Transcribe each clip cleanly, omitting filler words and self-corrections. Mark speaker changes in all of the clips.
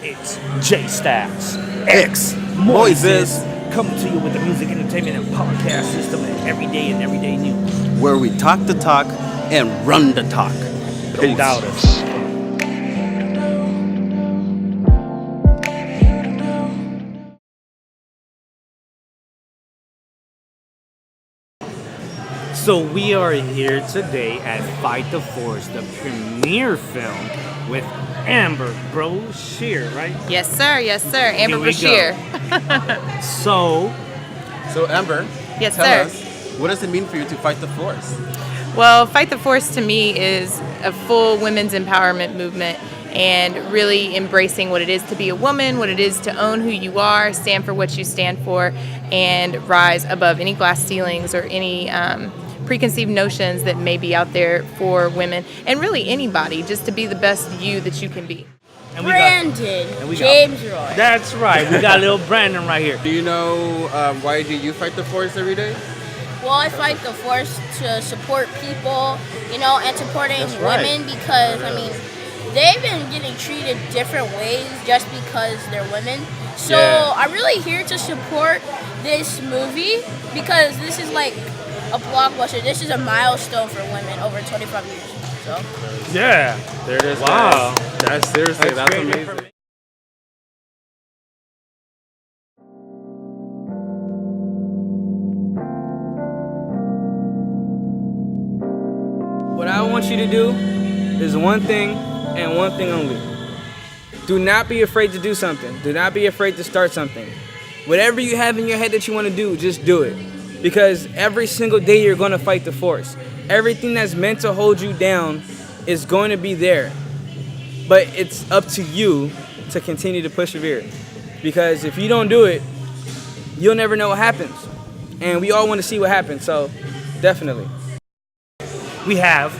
Speaker 1: It's JayStylesXMoises coming to you with the music, entertainment, and podcast system and everyday news.
Speaker 2: Where we talk the talk and run the talk.
Speaker 1: Don't doubt us. So we are here today at Fight the Force, the premiere film with Amber Brashear, right?
Speaker 3: Yes, sir. Yes, sir. Amber Brashear.
Speaker 1: So
Speaker 2: Amber,
Speaker 3: yes,
Speaker 2: tell
Speaker 3: sir.
Speaker 2: us, what does it mean for you to fight the force?
Speaker 3: Well, Fight the Force to me is a full women's empowerment movement and really embracing what it is to be a woman, what it is to own who you are, stand for what you stand for, and rise above any glass ceilings or any preconceived notions that may be out there for women and really anybody, just to be the best you that you can be.
Speaker 1: and
Speaker 4: James Roy.
Speaker 1: That's right. We got little Brandon right here.
Speaker 2: Do you know why do you fight the force every day?
Speaker 4: Well, I fight the force to support people, and supporting women because, they've been getting treated different ways just because they're women. So I'm really here to support this movie because this is like a blockbuster. This is a milestone for women over 25 years. So.
Speaker 1: Yeah.
Speaker 2: There it is.
Speaker 1: Wow.
Speaker 2: That's seriously, that's
Speaker 1: great
Speaker 2: amazing.
Speaker 1: information.
Speaker 5: What I want you to do is one thing and one thing only. Do not be afraid to do something. Do not be afraid to start something. Whatever you have in your head that you want to do, just do it. Because every single day you're going to fight the force. Everything that's meant to hold you down is going to be there. But it's up to you to continue to persevere. Because if you don't do it, you'll never know what happens. And we all want to see what happens, so definitely.
Speaker 1: We have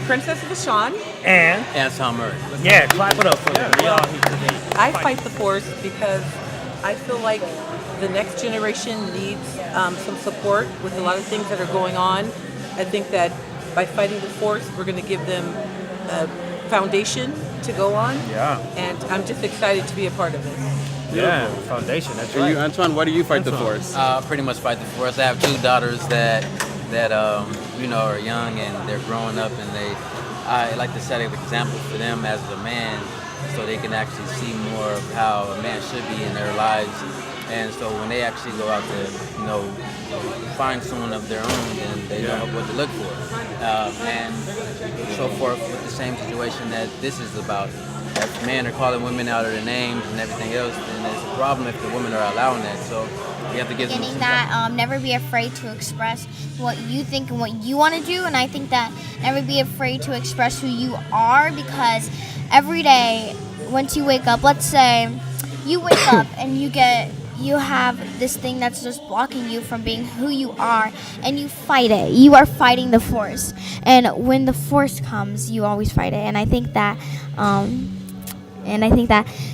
Speaker 6: Princess Vashon.
Speaker 1: and
Speaker 2: Tom Murray.
Speaker 1: yeah, clap it up for them. We all here today.
Speaker 6: I fight the force because I feel like the next generation needs some support with a lot of things that are going on. I think that by fighting the force, we're going to give them a foundation to go on.
Speaker 1: Yeah.
Speaker 6: And I'm just excited to be a part of it.
Speaker 1: Yeah, foundation. That's
Speaker 2: And
Speaker 1: right.
Speaker 2: you, Antoine, why do you fight the force?
Speaker 7: Pretty much fight the force. I have two daughters that are young and they're growing up, and I like to set an example for them as a man, so they can actually see more of how a man should be in their lives. And so when they actually go out to find someone of their own, then they know what to look for, and so forth. With the same situation that this is about. If men are calling women out of their names and everything else, then it's a problem if the women are allowing that. So you have to give them
Speaker 8: Getting that, never be afraid to express what you think and what you want to do. And I think that never be afraid to express who you are, because every day, once you wake up, let's say you wake up and you have this thing that's just blocking you from being who you are, and you fight it. You are fighting the force. And when the force comes, you always fight it. And I think that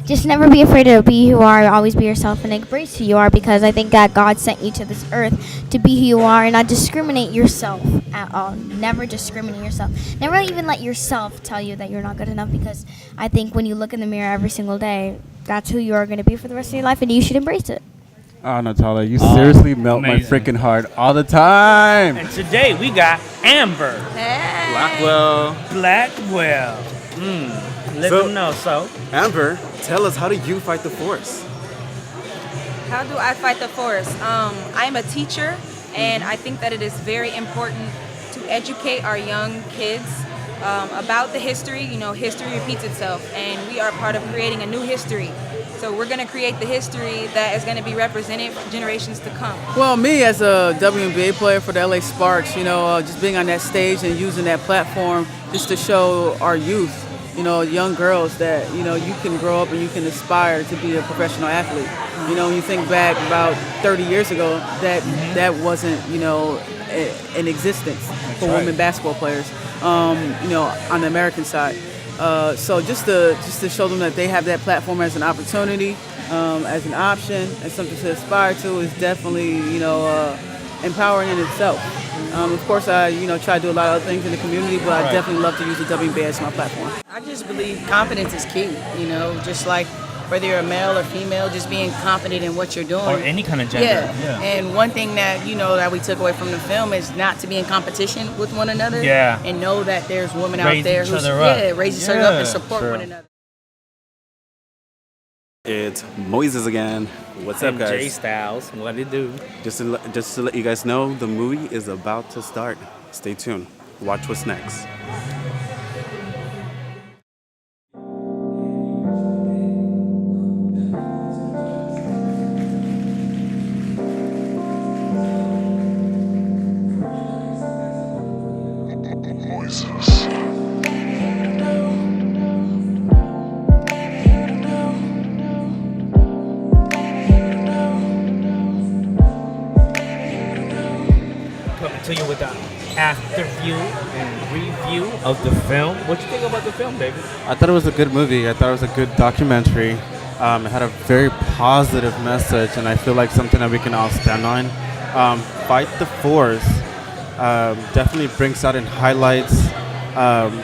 Speaker 8: just never be afraid to be who you are, always be yourself and embrace who you are, because I think that God sent you to this earth to be who you are and not discriminate yourself at all. Never discriminate yourself. Never even let yourself tell you that you're not good enough, because I think when you look in the mirror every single day, that's who you are going to be for the rest of your life, and you should embrace it.
Speaker 9: Oh, Natalia, you seriously melt my freaking heart all the time.
Speaker 1: And today we got Amber
Speaker 2: Blackwell.
Speaker 1: Let them know. So,
Speaker 2: Amber, tell us, how do you fight the force?
Speaker 10: How do I fight the force? I'm a teacher, and I think that it is very important to educate our young kids about the history. History repeats itself, and we are part of creating a new history. So we're going to create the history that is going to be represented for generations to come.
Speaker 6: Well, me as a WNBA player for the LA Sparks, just being on that stage and using that platform just to show our youth, young girls that, you can grow up and you can aspire to be a professional athlete. When you think back about 30 years ago, that wasn't, in existence for women basketball players, on the American side. So just to show them that they have that platform as an opportunity, as an option, as something to aspire to, is definitely, empowering in itself. Of course, I try to do a lot of other things in the community, but I definitely love to use the WNBA as my platform.
Speaker 11: I just believe confidence is key. Just like
Speaker 6: whether you're a male or female, just being confident in what you're doing.
Speaker 1: Or any kind of gender.
Speaker 6: Yeah. And one thing that, that we took away from the film is not to be in competition with one another.
Speaker 1: Yeah.
Speaker 6: And know that there's women
Speaker 1: Raise
Speaker 6: out there
Speaker 1: each
Speaker 6: who
Speaker 1: other up.
Speaker 6: raise each other up and support one another.
Speaker 2: It's Moises again. What's up, guys?
Speaker 1: Jay Styles, what it do?
Speaker 2: Just to let you guys know, the movie is about to start. Stay tuned. Watch what's next.
Speaker 1: Coming to you with the after view and review of the film. What you think about the film, David?
Speaker 9: I thought it was a good movie. I thought it was a good documentary. It had a very positive message, and I feel like something that we can all stand on. Fight the Force definitely brings out and highlights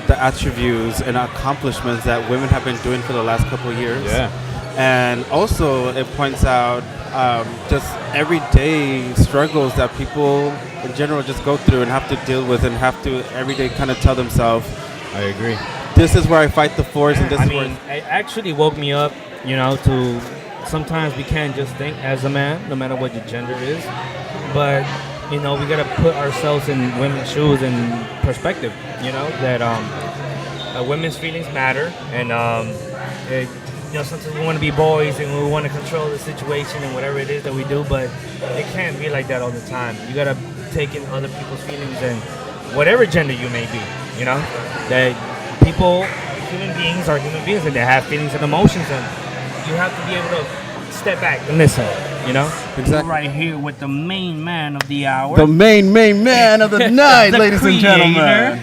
Speaker 9: the attributes and accomplishments that women have been doing for the last couple of years.
Speaker 1: Yeah.
Speaker 9: And also it points out just everyday struggles that people in general just go through and have to deal with and have to every day kind of tell themselves,
Speaker 1: I agree.
Speaker 9: this is where I fight the force, and this
Speaker 1: I
Speaker 9: is
Speaker 1: mean, it actually woke me up, to sometimes we can't just think as a man, no matter what your gender is. But, we got to put ourselves in women's shoes and perspective, that women's feelings matter. And, sometimes we want to be boys and we want to control the situation and whatever it is that we do, but it can't be like that all the time. You got to take in other people's feelings and whatever gender you may be, that people, human beings are human beings and they have feelings and emotions, and you have to be able to step back and listen,
Speaker 9: Exactly.
Speaker 1: We're right here with the main man of the hour.
Speaker 9: the main man of the night,
Speaker 1: The
Speaker 9: ladies and gentlemen.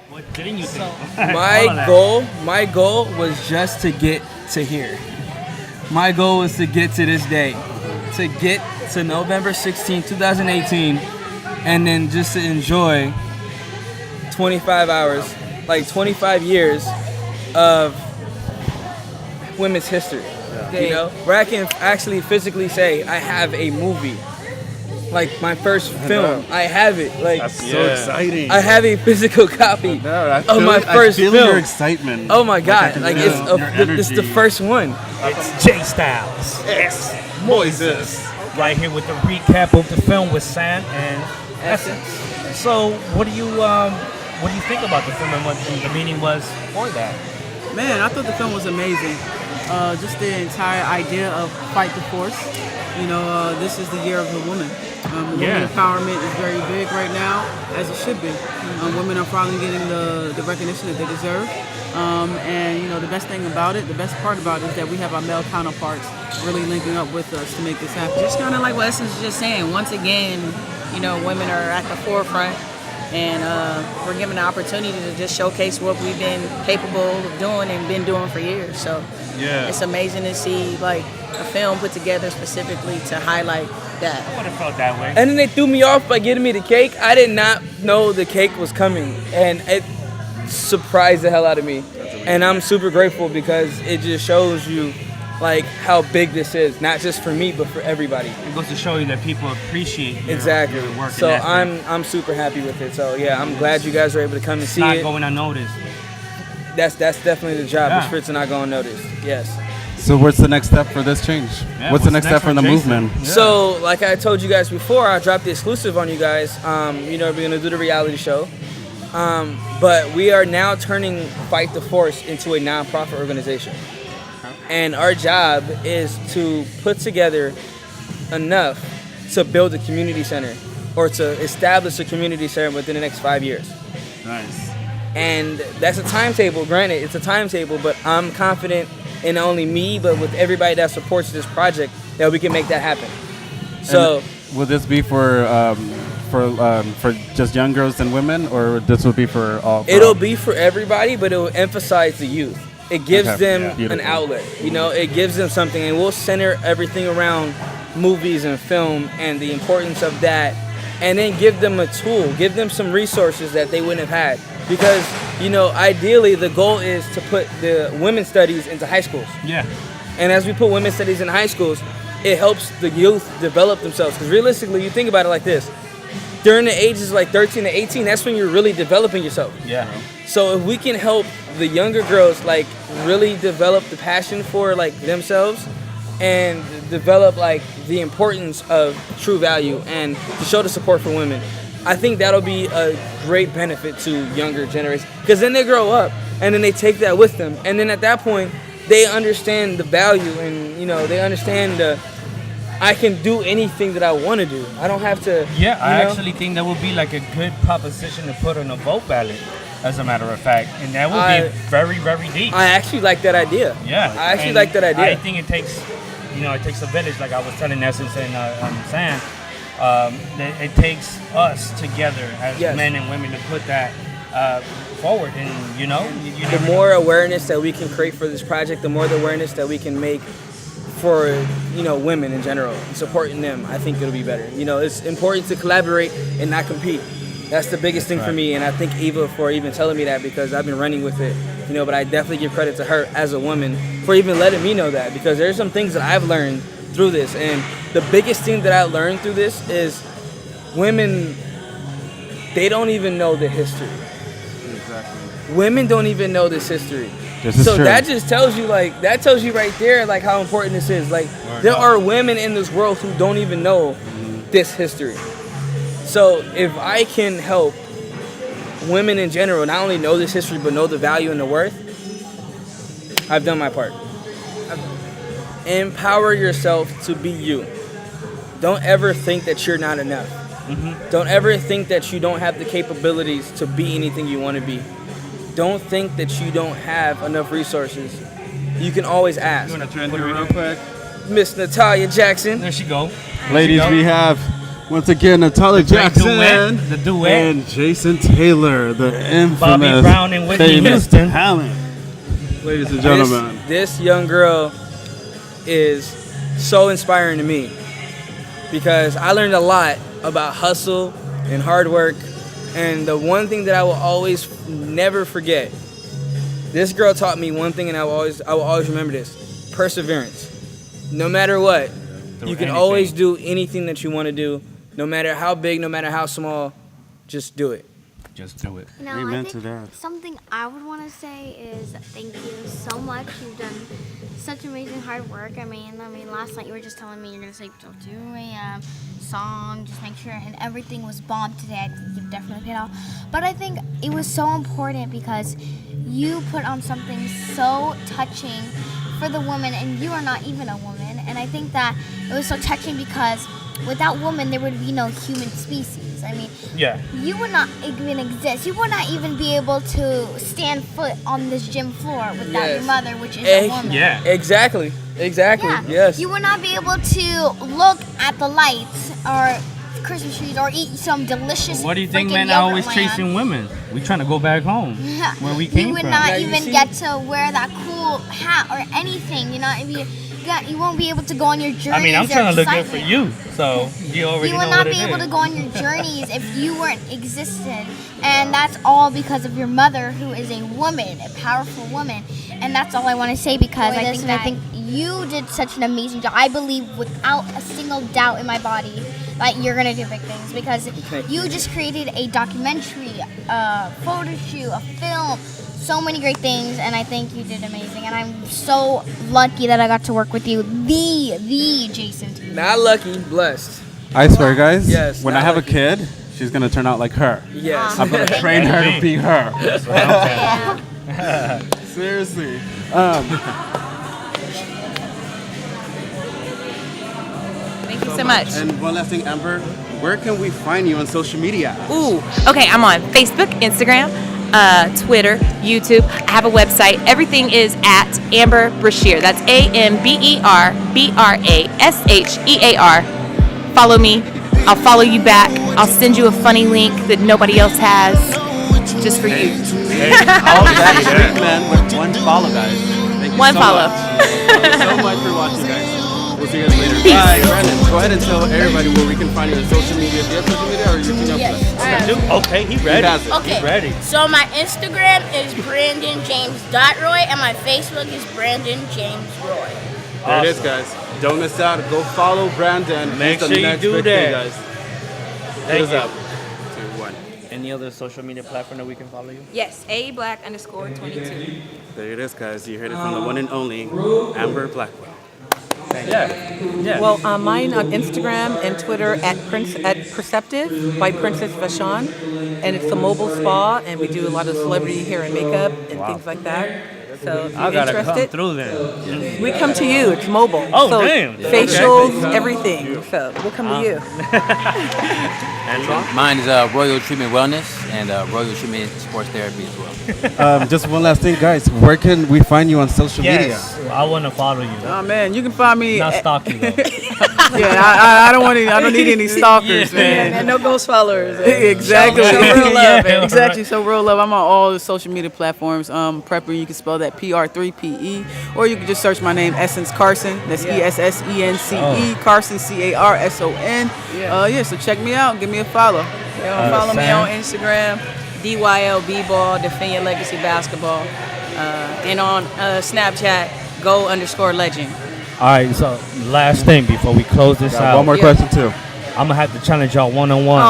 Speaker 1: What didn't you think?
Speaker 5: My goal was just to get to here. My goal was to get to this day, to get to November 16, 2018, and then just to enjoy 25 hours, like 25 years of women's history. Where I can actually physically say I have a movie, like my first film. I have it. Like,
Speaker 9: That's so exciting.
Speaker 5: I have a physical copy
Speaker 9: I
Speaker 5: of my first
Speaker 9: I feel
Speaker 5: film.
Speaker 9: your excitement.
Speaker 5: Oh my God! Like
Speaker 9: feel your
Speaker 5: it's the
Speaker 9: energy.
Speaker 5: first one.
Speaker 1: It's Jay Styles Moises right here with the recap of the film with Sam and Essence. So, what do you think about the film and what the meaning was for that?
Speaker 6: Man, I thought the film was amazing. Just the entire idea of fight the force. This is the year of the woman. Women empowerment is very big right now, as it should be. Women are finally getting the recognition that they deserve. And the best thing about it, the best part about it is that we have our male counterparts really linking up with us to make this happen. Just kind of like what Essence was just saying. Once again, women are at the forefront. And we're given the opportunity to just showcase what we've been capable of doing and been doing for years. So it's amazing to see like a film put together specifically to highlight that.
Speaker 1: I would have felt that way.
Speaker 5: And then they threw me off by getting me the cake. I did not know the cake was coming, and it surprised the hell out of me. And I'm super grateful because it just shows you like how big this is, not just for me but for everybody.
Speaker 1: It goes to show you that people appreciate your,
Speaker 5: Exactly.
Speaker 1: your work.
Speaker 5: So
Speaker 1: and effort.
Speaker 5: I'm super happy with it. So yeah, I'm glad you guys were able to come and see
Speaker 1: not
Speaker 5: it.
Speaker 1: going unnoticed.
Speaker 5: That's definitely the job.
Speaker 1: Yeah.
Speaker 5: Is for it to not go unnoticed. Yes.
Speaker 9: So what's the next step for this change?
Speaker 1: Yeah,
Speaker 9: what's the next step for the
Speaker 1: Jason?
Speaker 9: movement?
Speaker 1: Yeah.
Speaker 5: So, like I told you guys before, I dropped the exclusive on you guys. We're gonna do the reality show, but we are now turning Fight the Force into a non-profit organization, and our job is to put together enough to build a community center, or to establish a community center within the next 5 years.
Speaker 9: Nice.
Speaker 5: And that's a timetable. Granted, it's a timetable, but I'm confident in not only me, but with everybody that supports this project, that we can make that happen. So,
Speaker 9: and will this be for just young girls and women, or this will be for all?
Speaker 5: it'll be for everybody, but it will emphasize the youth. It gives them an
Speaker 9: Beautiful.
Speaker 5: outlet. It gives them something, and we'll center everything around movies and film and the importance of that, and then give them a tool, give them some resources that they wouldn't have had. Because, ideally the goal is to put the women's studies into high schools.
Speaker 1: Yeah.
Speaker 5: And as we put women's studies in high schools, it helps the youth develop themselves. Because realistically, you think about it like this. During the ages like 13 to 18, that's when you're really developing yourself.
Speaker 1: Yeah.
Speaker 5: So if we can help the younger girls like really develop the passion for like themselves and develop like the importance of true value and to show the support for women, I think that'll be a great benefit to younger generations. Because then they grow up and then they take that with them. And then at that point, they understand the value and, you know, they understand I can do anything that I want to do. I don't have to.
Speaker 1: Yeah, I actually think that would be like a good proposition to put on a vote ballot, as a matter of fact. And that would be very, very deep.
Speaker 5: I actually like that idea.
Speaker 1: Yeah.
Speaker 5: I actually like that idea.
Speaker 1: I think it takes, you know, it takes a village, like I was telling Essence and Sam. It takes us together as men and women to put that forward. And, you know,
Speaker 5: the more awareness that we can create for this project, the more the awareness that we can make for, you know, women in general, supporting them, I think it'll be better. You know, it's important to collaborate and not compete. That's the biggest thing for me, and I thank Eva for even telling me that because I've been running with it, you know, but I definitely give credit to her as a woman for even letting me know that, because there's some things that I've learned through this, and the biggest thing that I learned through this is women, they don't even know the history. Exactly. Women don't even know this history. So that just tells you, like, that tells you right there, like, how important this is. Like, there are women in this world who don't even know this history. So if I can help women in general not only know this history, but know the value and the worth, I've done my part. Empower yourself to be you. Don't ever think that you're not enough. Don't ever think that you don't have the capabilities to be anything you want to be. Don't think that you don't have enough resources. You can always ask.
Speaker 9: You want to turn through real quick?
Speaker 5: Miss Natalia Jackson.
Speaker 1: There she go.
Speaker 9: Ladies, we have, once again, Natalia Jackson.
Speaker 1: The duet.
Speaker 9: And Jason Taylor, the infamous
Speaker 1: Bobby Brown and Whitney Houston.
Speaker 9: talent. Ladies and gentlemen.
Speaker 5: This young girl is so inspiring to me because I learned a lot about hustle and hard work. And the one thing that I will always never forget, this girl taught me one thing, and I will always remember this: perseverance. No matter what, you can always do anything that you want to do, no matter how big, no matter how small. Just do it.
Speaker 1: Just do it.
Speaker 8: Now,
Speaker 9: Amen
Speaker 8: I
Speaker 9: to
Speaker 8: think
Speaker 9: that.
Speaker 8: something I would want to say is thank you so much. You've done such amazing hard work. I mean, last night you were just telling me you're gonna sleep till 2 a.m. Song, just make sure, and everything was bomb today. I think you've definitely paid off. But I think it was so important because you put on something so touching for the woman, and you are not even a woman. And I think that it was so touching because without women, there would be no human species. I mean, you would not even exist. You would not even be able to stand foot on this gym floor without your mother, which is a woman.
Speaker 1: Yeah.
Speaker 5: Exactly.
Speaker 8: Yeah.
Speaker 5: Yes.
Speaker 8: You would not be able to look at the lights or Christmas trees or eat some delicious.
Speaker 1: What do you think men
Speaker 8: freaking
Speaker 1: are always
Speaker 8: yogurt
Speaker 1: chasing women? We trying to go back home where we came from.
Speaker 8: You would not even get to wear that cool hat or anything. You know, you won't be able to go on your journeys.
Speaker 1: I mean, I'm trying to look good for you, so you already know what it is.
Speaker 8: You would not be able to go on your journeys if you weren't existed, and that's all because of your mother, who is a woman, a powerful woman, and that's all I want to say because I think you did such an amazing job. I believe without a single doubt in my body that you're gonna do big things because you just created a documentary, a photo shoot, a film. So many great things, and I think you did amazing. And I'm so lucky that I got to work with you, the Jason.
Speaker 5: Not lucky, blessed.
Speaker 9: I swear, guys.
Speaker 5: Yes.
Speaker 9: When I have a kid, she's gonna turn out like her.
Speaker 5: Yes.
Speaker 9: I'm gonna train her to be her.
Speaker 1: That's what I'm saying.
Speaker 9: Seriously.
Speaker 3: Thank you so much.
Speaker 9: And one last thing, Amber, where can we find you on social media?
Speaker 3: Ooh, okay, I'm on Facebook, Instagram, Twitter, YouTube. I have a website. Everything is at Amber Brashear. That's AMBERBRASHEAR. Follow me. I'll follow you back. I'll send you a funny link that nobody else has, just for you.
Speaker 9: All that is great, man, with one follow, guys. Thank you
Speaker 3: One
Speaker 9: so
Speaker 3: follow.
Speaker 9: much. Thank you so much for watching, guys. We'll see you guys later.
Speaker 3: Peace.
Speaker 9: Bye. Brandon, go ahead and tell everybody where we can find you on social media. Do you have social media or you can jump
Speaker 4: Yes.
Speaker 1: Okay, he ready.
Speaker 4: Okay.
Speaker 1: He's ready.
Speaker 4: So my Instagram is BrandonJames.Roy and my Facebook is Brandon James Roy.
Speaker 2: There it is, guys. Don't miss out. Go follow Brandon.
Speaker 1: Make
Speaker 2: He's the
Speaker 1: sure you
Speaker 2: next
Speaker 1: do
Speaker 2: big thing,
Speaker 1: that.
Speaker 2: guys.
Speaker 1: Thank
Speaker 2: Hit us
Speaker 1: you.
Speaker 2: up. 2, 1.
Speaker 1: Any other social media platform that we can follow you?
Speaker 10: Yes, A_Black_22.
Speaker 2: There it is, guys. You heard it from the one and only Amber Blackwell.
Speaker 1: Yeah.
Speaker 11: Well, mine on Instagram and Twitter at Perceptive by Princess Vashon, and it's a mobile spa, and we do a lot of celebrity hair and makeup and things like that. So if
Speaker 1: I
Speaker 11: you're
Speaker 1: gotta come
Speaker 11: interested,
Speaker 1: through then.
Speaker 11: we come to you. It's mobile.
Speaker 1: Oh,
Speaker 11: so
Speaker 1: damn.
Speaker 11: facials, everything. So we'll come to you.
Speaker 1: And
Speaker 7: Mine is Royal Treatment Wellness and Royal Treatment Sports Therapy as well.
Speaker 9: Just one last thing, guys. Where can we find you on social
Speaker 1: yes, I want to follow you.
Speaker 6: Oh man, you can find me.
Speaker 1: Not stalk you though.
Speaker 6: Yeah, I don't want any. I don't need any stalkers, man.
Speaker 11: And no ghost followers.
Speaker 6: Exactly.
Speaker 11: Show real love.
Speaker 1: Yeah,
Speaker 6: Exactly. So real love. I'm on all the social media platforms. Prepper. You can spell that PR3PE, or you can just search my name Essence Carson. That's ESSENCE Carson CARSON. Yeah. So check me out. Give me a follow.
Speaker 11: Follow me
Speaker 1: Sam?
Speaker 11: on Instagram, DYL Ball, Defend Your Legacy Basketball, and on Snapchat, Go_legend.
Speaker 1: All right, so last thing before we close this out.
Speaker 9: One more question too.
Speaker 1: I'm gonna have to challenge y'all one-on-one.
Speaker 11: Oh,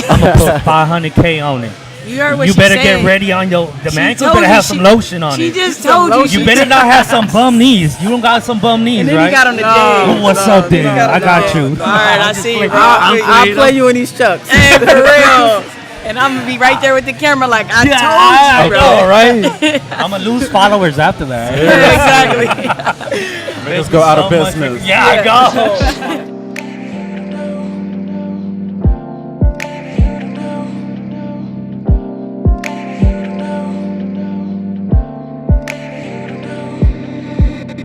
Speaker 1: I'm gonna put 500K on it.
Speaker 11: You heard what
Speaker 1: You
Speaker 11: she
Speaker 1: better
Speaker 11: said.
Speaker 1: get ready on your. The man
Speaker 11: told
Speaker 1: better
Speaker 11: you
Speaker 1: have some lotion on
Speaker 11: She
Speaker 1: it.
Speaker 11: just told you.
Speaker 1: You better not have some bum knees. You don't got some bum knees,
Speaker 11: And then
Speaker 1: right?
Speaker 11: he got on the
Speaker 1: Oh,
Speaker 11: day.
Speaker 1: what's up, then? I got you.
Speaker 11: All right, I see you.
Speaker 6: I'll play you in these chucks.
Speaker 11: Hey, for real. And I'm gonna be right there with the camera, like I
Speaker 1: I
Speaker 11: told you, bro.
Speaker 1: know, right? I'm gonna lose followers after that.
Speaker 11: Yeah, exactly.
Speaker 9: Let's go out of
Speaker 1: So much-
Speaker 9: business.
Speaker 1: Yeah, I go.